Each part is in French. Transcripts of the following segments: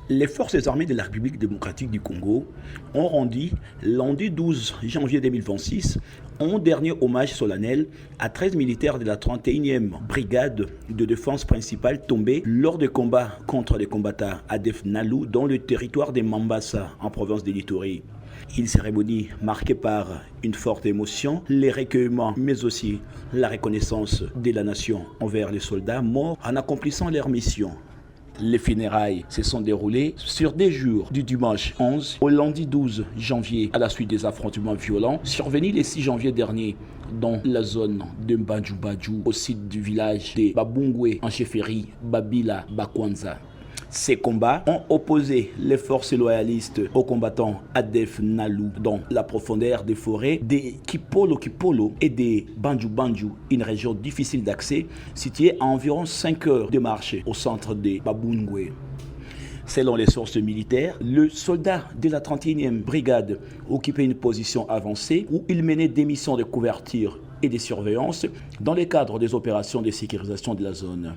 Les forces armées de la République démocratique du Congo ont rendu lundi 12 janvier 2026 un dernier hommage solennel à 13 militaires de la 31e brigade de défense principale tombés lors de combats contre les combattants ADF Nalu dans le territoire de Mambasa en province de l'Ituri. Une cérémonie marquée par une forte émotion, les recueillements, mais aussi la reconnaissance de la nation envers les soldats morts en accomplissant leur mission. Les funérailles se sont déroulées sur des jours du dimanche 11 au lundi 12 janvier à la suite des affrontements violents survenus le 6 janvier dernier dans la zone de Mbadjou au site du village de Babungwe en chefferie Babila Bakwanza. Ces combats ont opposé les forces loyalistes aux combattants ADF Nalu dans la profondeur des forêts de Kipolo et de Bandjou, une région difficile d'accès située à environ 5 heures de marche au centre de Babungwe. Selon les sources militaires, le soldat de la 31e brigade occupait une position avancée où il menait des missions de couverture et de surveillance dans le cadre des opérations de sécurisation de la zone.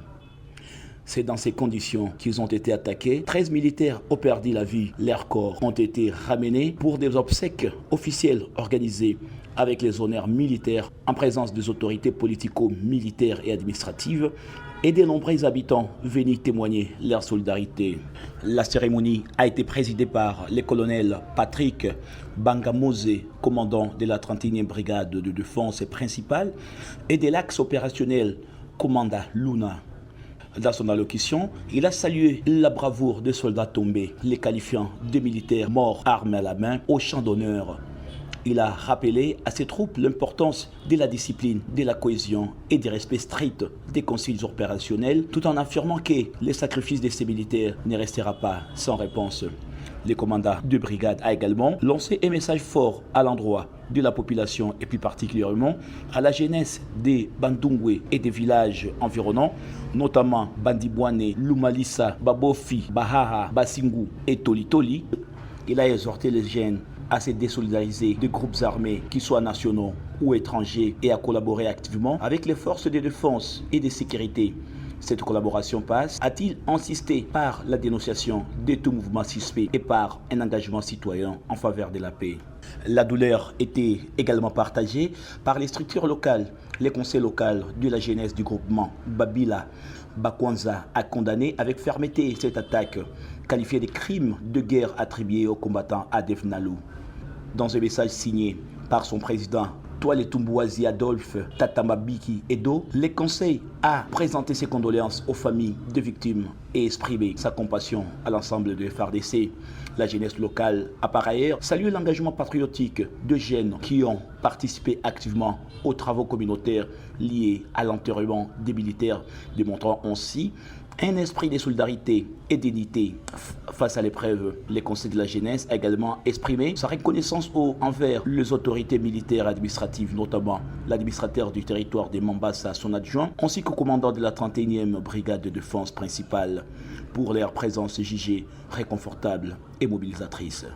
C'est dans ces conditions qu'ils ont été attaqués. 13 militaires ont perdu la vie. Leurs corps ont été ramenés pour des obsèques officielles organisées avec les honneurs militaires en présence des autorités politico-militaires et administratives et des nombreux habitants venus témoigner leur solidarité. La cérémonie a été présidée par le colonel Patrick Bangamose, commandant de la 31e brigade de défense principale, et de l'axe opérationnel Commanda Luna. Dans son allocution, il a salué la bravoure des soldats tombés, les qualifiant de militaires morts armes à la main au champ d'honneur. Il a rappelé à ses troupes l'importance de la discipline, de la cohésion et du respect strict des consignes opérationnelles, tout en affirmant que le sacrifice de ces militaires ne restera pas sans réponse. Le commandant de brigade a également lancé un message fort à l'endroit de la population et plus particulièrement à la jeunesse des Bandungwe et des villages environnants, notamment Bandibwane, Lumalissa, Babofi, Bahaha, Basingu et Tolitoli. Il a exhorté les jeunes à se désolidariser des groupes armés, qu'ils soient nationaux ou étrangers, et à collaborer activement avec les forces de défense et de sécurité. Cette collaboration passe, a-t-il insisté, par la dénonciation de tout mouvement suspect et par un engagement citoyen en faveur de la paix. La douleur était également partagée par les structures locales. Le conseil local de la jeunesse du groupement Babila Bakwanza a condamné avec fermeté cette attaque, qualifiée de crime de guerre attribué aux combattants ADF Nalu. Dans un message signé par son président Toile Tumbouazi Adolphe Tatamabiki Edo, le conseil a présenté ses condoléances aux familles de victimes et exprimé sa compassion à l'ensemble de FARDC. La jeunesse locale a par ailleurs salué l'engagement patriotique de jeunes qui ont participé activement aux travaux communautaires liés à l'enterrement des militaires, démontrant ainsi un esprit de solidarité et d'unité face à l'épreuve. Le Conseil de la jeunesse a également exprimé sa reconnaissance envers les autorités militaires et administratives, notamment l'administrateur du territoire de Mambasa, son adjoint, ainsi qu'au commandant de la 31e brigade de défense principale pour leur présence jugée réconfortable et mobilisatrice.